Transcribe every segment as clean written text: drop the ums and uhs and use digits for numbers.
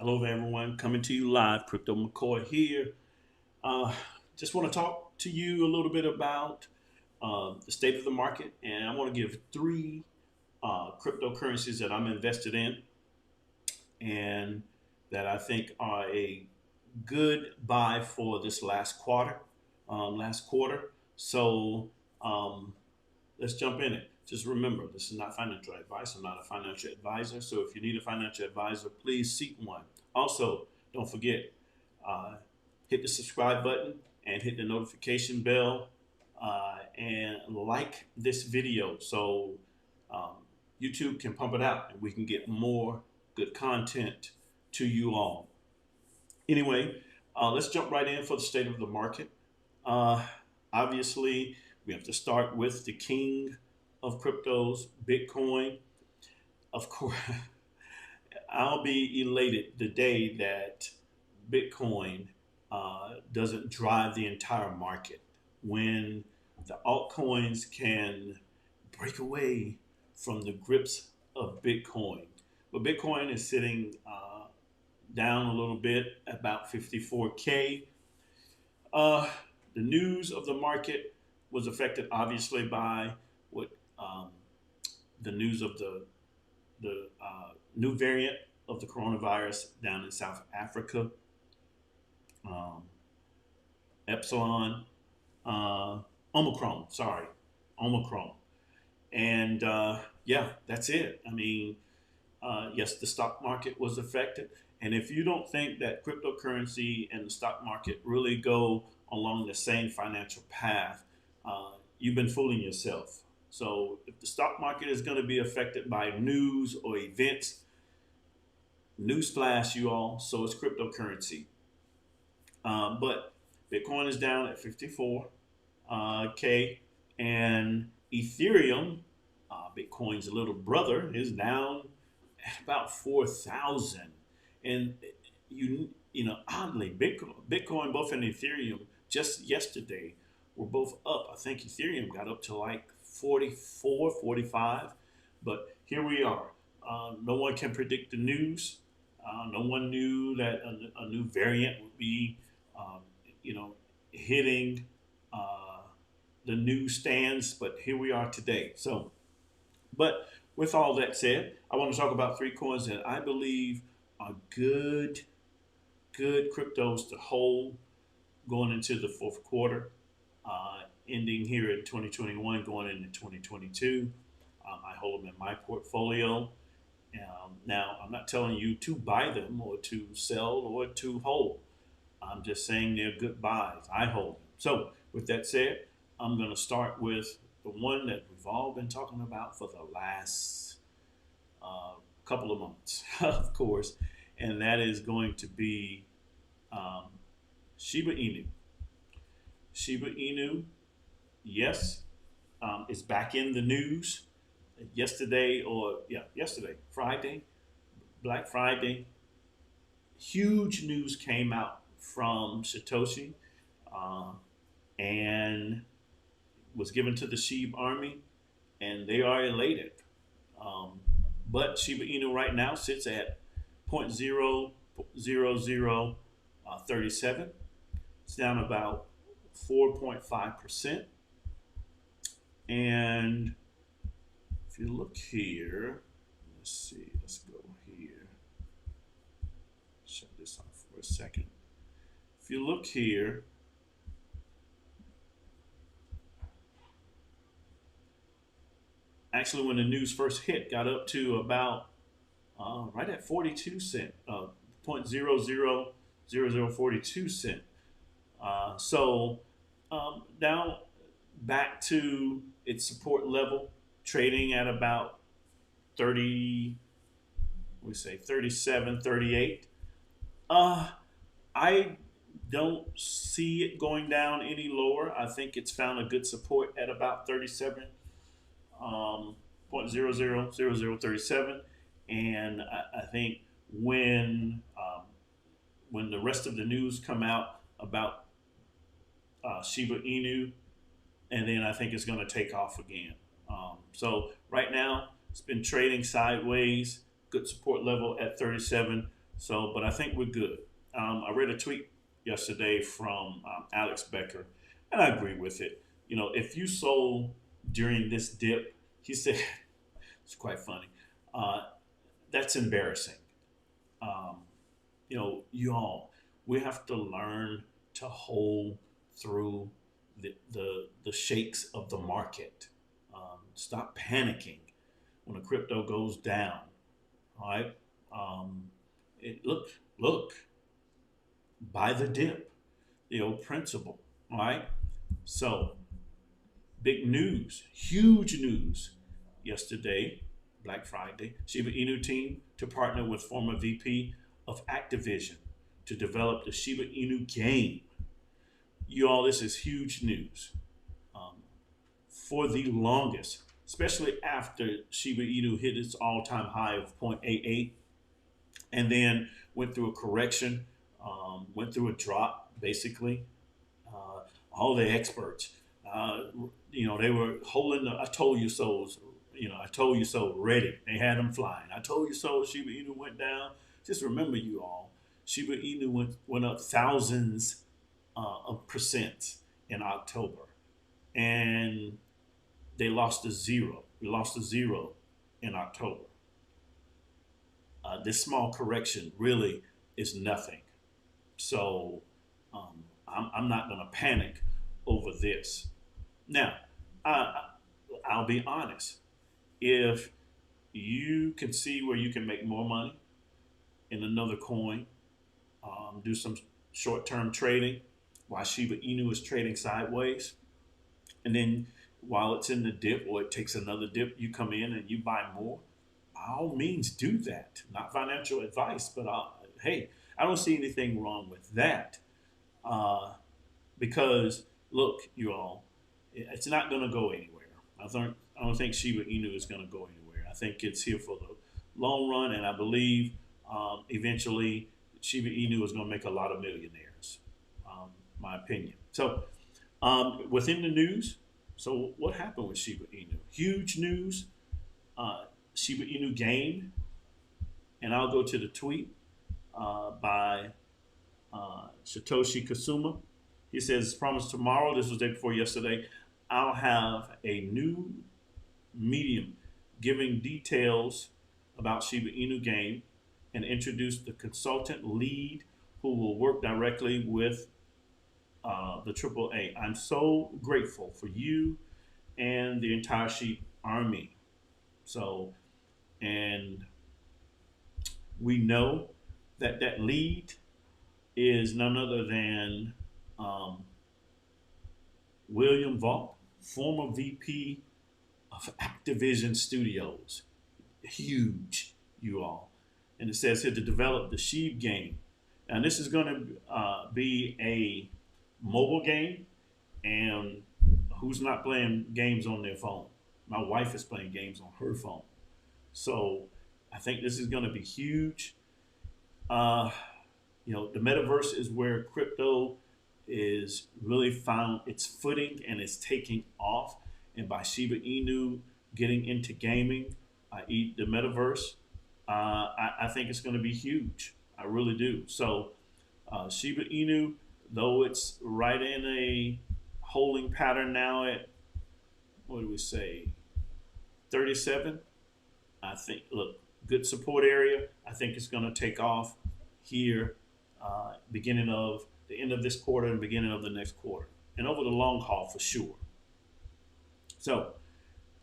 Hello, everyone. Coming to you live. Crypto McCoy here. Uh, just want to talk to you a little bit about the state of the market, and I want to give three cryptocurrencies that I'm invested in and that I think are a good buy for this last quarter. So um, let's jump in it. Just remember, this is not financial advice. I'm not a financial advisor. So if you need a financial advisor, please seek one. Also, don't forget, uh, hit the subscribe button and hit the notification bell and like this video so um, YouTube can pump it out and we can get more good content to you all. Anyway, let's jump right in for the state of the market. Uh, Obviously, we have to start with the king of cryptos, Bitcoin. Of course, I'll be elated the day that Bitcoin doesn't drive the entire market. When the altcoins can break away from the grips of Bitcoin. But Bitcoin is sitting down a little bit, about 54K. Uh, the news of the market was affected obviously by what um, the news of the new variant of the coronavirus down in South Africa, um, Epsilon, uh, Omicron. Sorry, Omicron, and yeah, that's it. I mean, yes, the stock market was affected. And if you don't think that cryptocurrency and the stock market really go along the same financial path, you've been fooling yourself. So if the stock market is going to be affected by news or events, newsflash, you all, so is cryptocurrency. But Bitcoin is down at 54K, and Ethereum, Bitcoin's little brother, is down at about 4,000. And oddly, Bitcoin, both and Ethereum, just yesterday were both up. I think Ethereum got up to like 44, 45. But here we are. No one can predict the news. No one knew that a new variant would be, um, you know, hitting the newsstands. But here we are today. So, but with all that said, I want to talk about three coins that I believe are good cryptos to hold going into the fourth quarter, ending here in 2021, going into 2022. I hold them in my portfolio. Now, I'm not telling you to buy them or to sell or to hold. I'm just saying they're good buys. I hold them. So, with that said, I'm going to start with the one that we've all been talking about for the last couple of months, of course, and that is going to be um, Shiba Inu. Shiba Inu, yes, is back in the news. Yesterday, Friday, Black Friday, huge news came out from Satoshi uh, and was given to the Shib army, and they are elated. Um, but Shiba Inu right now sits at 0.00037. It's down about 4.5%. And if you look here, let's go here. Shut this off for a second. If you look here, actually when the news first hit, got up to about right at 42 cent, 0.000042 cent. So now back to its support level, trading at about 30, we say 37, 38. I don't see it going down any lower. I think it's found a good support at about 37, 0.000037. And I think when the rest of the news come out about Shiba Inu, and then I think it's going to take off again. So right now it's been trading sideways, good support level at 37. So, but I think we're good. I read a tweet yesterday from Alex Becker, and I agree with it. You know, if you sold during this dip, he said, it's quite funny. Uh, that's embarrassing. Um, you know, you all, we have to learn to hold through the shakes of the market. Stop panicking when a crypto goes down. All right. Um, look, buy the dip, the old principle. All right. So, big news, huge news yesterday, Black Friday. Shiba Inu team to partner with former VP of Activision to develop the Shiba Inu game. You all, this is huge news. Um, for the longest, especially after Shiba Inu hit its all-time high of 0.88 and then went through a correction, went through a drop, basically. All the experts, uh, you know, they were holding the "I told you so's." You know, "I told you so" ready. They had them flying. "I told you so." Shiba Inu went down. Just remember, you all, Shiba Inu went up thousands of percent in October, and they lost to zero. We lost to zero in October. This small correction really is nothing. So I'm not going to panic over this. Now, I, I'll be honest. If you can see where you can make more money in another coin, do some short term trading while Shiba Inu is trading sideways, and then while it's in the dip or it takes another dip, you come in and you buy more. By all means, do that. Not financial advice, but hey, I don't see anything wrong with that. Uh, because look, you all, it's not going to go anywhere. I don't think Shiba Inu is going to go anywhere. I think it's here for the long run, and I believe eventually Shiba Inu is going to make a lot of millionaires. Um, my opinion. So within the news, so what happened with Shiba Inu? Huge news. Shiba Inu gained, and I'll go to the tweet by Satoshi Kasuma. He says, promise tomorrow, this was the day before yesterday, I'll have a new medium giving details about Shiba Inu game and introduce the consultant lead who will work directly with the AAA. I'm so grateful for you and the entire Sheep Army. So, and we know that that lead is none other than um, William Vault, former VP of Activision Studios. Huge, you all. And it says here to develop the Sheep game. And this is going to be a mobile game. And who's not playing games on their phone? My wife is playing games on her phone. So I think this is going to be huge. Uh, you know, the metaverse is where crypto is really found its footing and is taking off. And by Shiba Inu getting into gaming, i.e., the metaverse, I think it's going to be huge. I really do. So Shiba Inu, though it's right in a holding pattern now at, what do we say, 37, I think, look, good support area. I think it's going to take off here, beginning of the end of this quarter and beginning of the next quarter, and over the long haul for sure. So,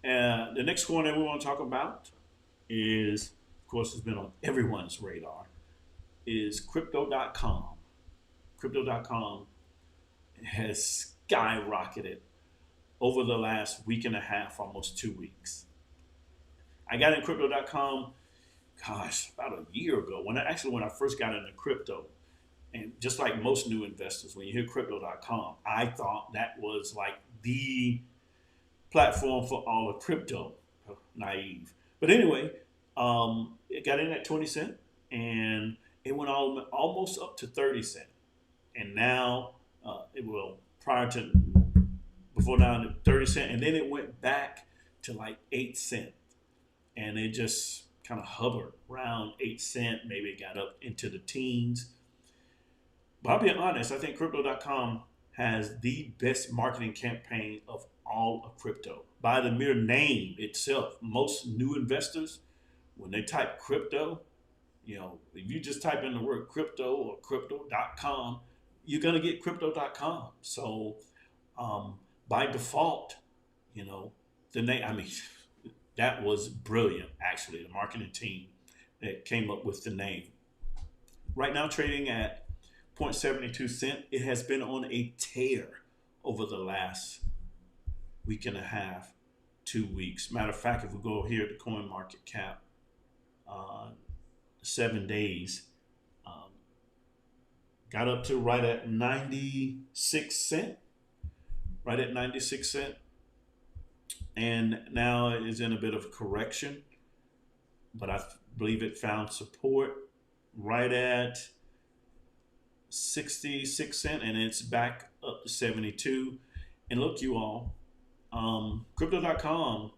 the next coin that we want to talk about is, of course, has been on everyone's radar, is Crypto.com. Crypto.com has skyrocketed over the last week and a half, almost 2 weeks. I got in Crypto.com, gosh, about a year ago. When I first got into crypto, and just like most new investors, when you hear Crypto.com, I thought that was like the platform for all of crypto. Naive, but anyway, it got in at 20 cent, and it went almost up to 30 cent, and now it will prior to before down to 30 cent, and then it went back to like 8 cent, and it just kind of hovered around 8 cent. Maybe it got up into the teens. But I'll be honest, I think Crypto.com has the best marketing campaign of all of crypto. By the mere name itself, most new investors, when they type crypto, if you just type in the word crypto or crypto.com, you're going to get crypto.com. So by default, you know, the name, I mean, that was brilliant, actually, the marketing team that came up with the name. Right now, trading at 0.72 cent. It has been on a tear over the last week and a half, 2 weeks. Matter of fact, if we go here to Coin Market Cap, 7 days, got up to right at 96 cent, right at 96 cent, and now it is in a bit of a correction, but I believe it found support right at 66 cent, and it's back up to 72. And look, you all, Crypto.com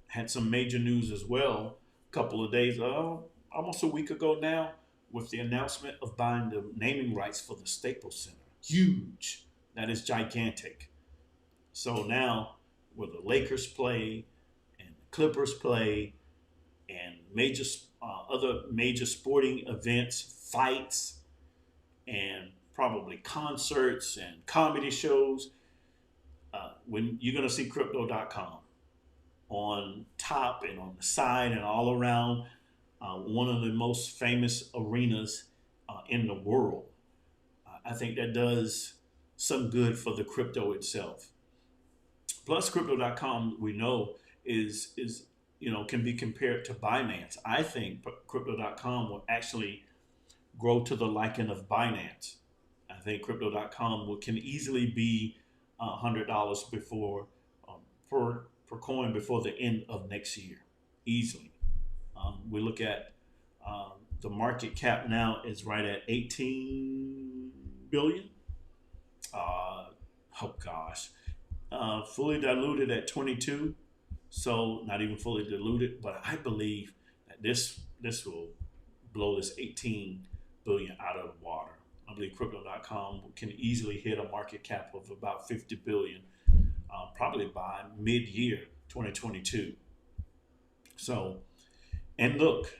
had some major news as well a couple of days, almost a week ago now, with the announcement of buying the naming rights for the Staples Center. Huge. That is gigantic. So now, where the Lakers play and the Clippers play and other major sporting events, fights, and probably concerts and comedy shows, when you're going to see Crypto.com on top and on the side and all around one of the most famous arenas in the world. I think that does some good for the crypto itself. Plus, Crypto.com, we know, is can be compared to Binance. I think Crypto.com will actually grow to the liking of Binance. I think Crypto.com can easily be $100 before per coin before the end of next year, easily. We look at the market cap now is right at 18 billion. Oh gosh, fully diluted at 22, so not even fully diluted. But I believe that this will blow this 18 billion out of the water. I believe Crypto.com can easily hit a market cap of about 50 billion, probably by mid-year 2022. So, and look,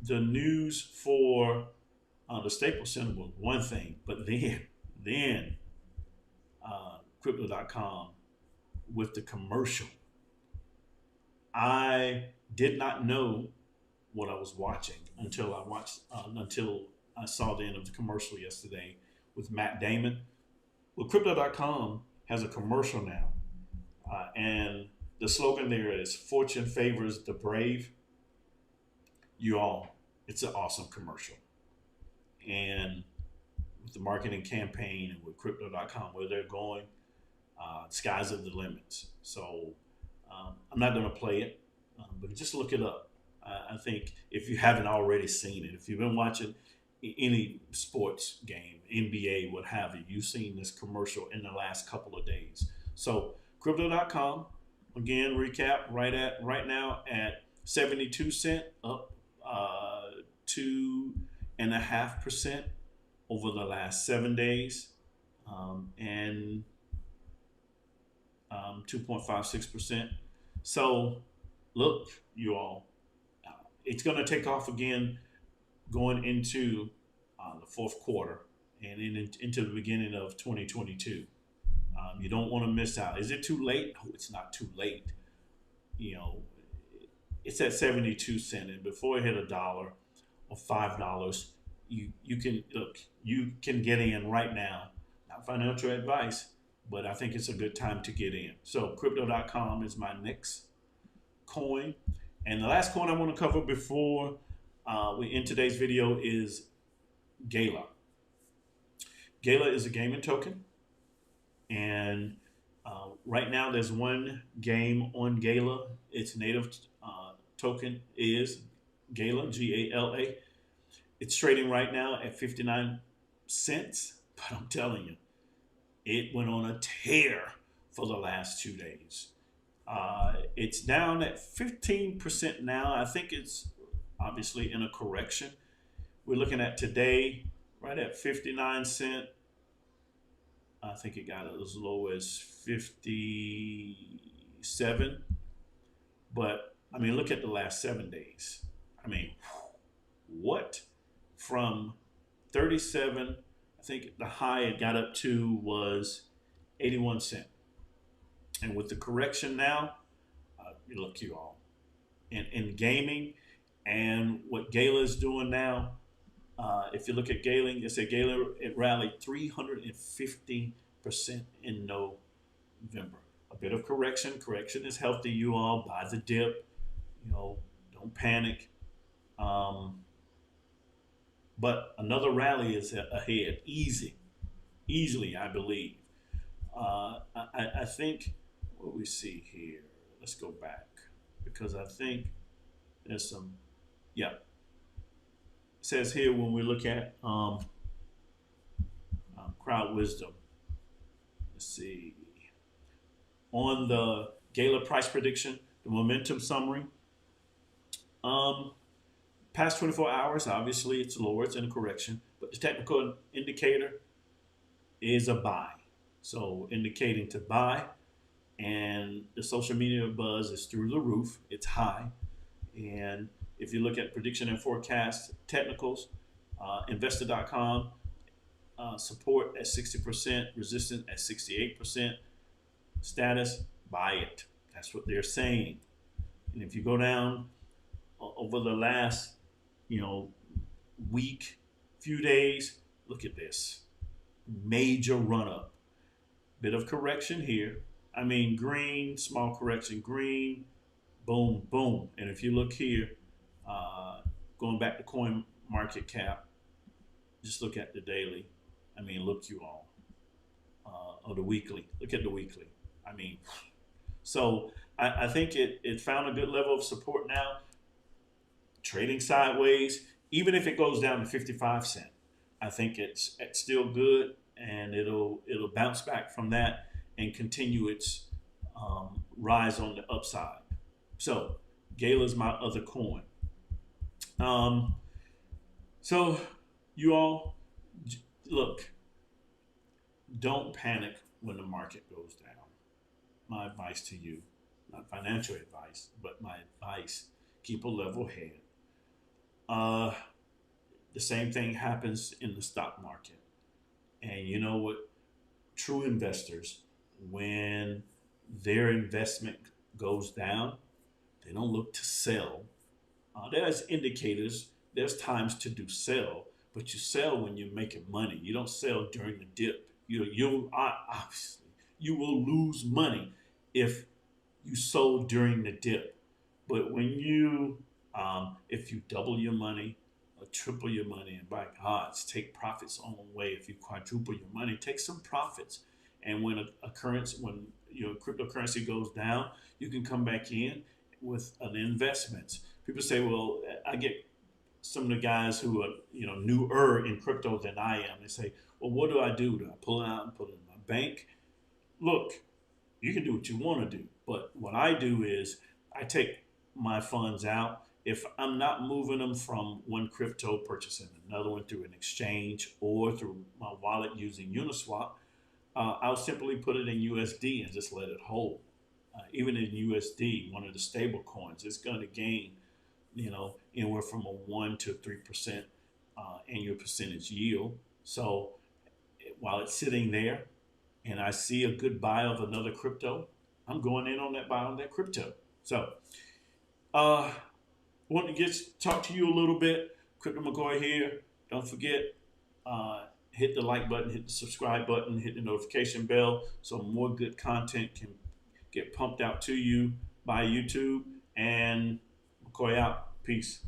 the news for the Staples Center was one thing, but then Crypto.com with the commercial. I did not know what I was watching until I saw the end of the commercial yesterday with Matt Damon. Well, Crypto.com has a commercial now, and the slogan there is "Fortune favors the brave." You all, it's an awesome commercial, and with the marketing campaign and with Crypto.com where they're going, skies are the limits. So I'm not going to play it, but just look it up. I think if you haven't already seen it, if you've been watching any sports game, NBA, what have you, you've seen this commercial in the last couple of days. So Crypto.com, again, recap, right now at 72 cent, up 2.5% over the last 7 days, and 2.56%. So look, you all, it's going to take off again going into the fourth quarter and into the beginning of 2022. You don't want to miss out. Is it too late? No, it's not too late. It's at 72 cents, and before it hit $1 or $5, you can get in right now. Not financial advice, but I think it's a good time to get in. So Crypto.com is my next coin, and the last coin I want to cover before we end today's video is Gala. Gala is a gaming token, and right now there's one game on Gala. Its native token is Gala, Gala. It's trading right now at 59 cents, but I'm telling you, it went on a tear for the last 2 days. It's down at 15% now. I think it's obviously in a correction. We're looking at today right at 59 cent. I think it got as low as 57. But I mean, look at the last 7 days. I mean, what? From 37, I think the high it got up to was 81 cent. And with the correction now, look, you all, in gaming and what Gala is doing now, if you look at Gala, you say Gala, it rallied 350% in November. A bit of correction. Correction is healthy, you all. Buy the dip. Don't panic. Um, but another rally is ahead. Easily, I believe. I think what we see here. Let's go back because I think there's some. Yeah, it says here when we look at crowd wisdom. Let's see on the Gala price prediction, the momentum summary. Um, Past 24 hours, obviously it's lower, it's in a correction, but the technical indicator is a buy. So indicating to buy, and the social media buzz is through the roof. It's high. And if you look at prediction and forecast technicals, investor.com, support at 60%, resistance at 68%, status, buy it. That's what they're saying. And if you go down over the last, week, few days, look at this. Major run up. Bit of correction here. I mean, green, small correction, green, boom, boom. And if you look here, going back to coin market cap, just look at the daily. I mean, look, you all, or the weekly. Look at the weekly. I mean, so I think it found a good level of support now. Trading sideways, even if it goes down to 55 cent, I think it's still good, and it'll bounce back from that and continue its rise on the upside. So Gala is my other coin. So you all look, don't panic when the market goes down. My advice to you, not financial advice, but my advice: keep a level head. The same thing happens in the stock market. And you know what? True investors, when their investment goes down, they don't look to sell. There's indicators, there's times to do sell, but you sell when you're making money. You don't sell during the dip. Obviously you will lose money if you sold during the dip. But when if you double your money or triple your money, and by gods, take profits on the way. If you quadruple your money, take some profits. And when when your cryptocurrency goes down, you can come back in with an investment. People say, well, I get some of the guys who are newer in crypto than I am. They say, well, what do I do? Do I pull it out and put it in my bank? Look, you can do what you want to do, but what I do is I take my funds out. If I'm not moving them from one crypto, purchasing another one through an exchange or through my wallet using Uniswap, I'll simply put it in USD and just let it hold. Even in USD, one of the stable coins, it's going to gain, anywhere from a 1 to 3% annual percentage yield. So while it's sitting there and I see a good buy of another crypto, I'm going in on that buy on that crypto. So, want to talk to you a little bit. Crypto McCoy here. Don't forget, hit the like button, hit the subscribe button, hit the notification bell so more good content can get pumped out to you by YouTube. And McCoy out. Peace.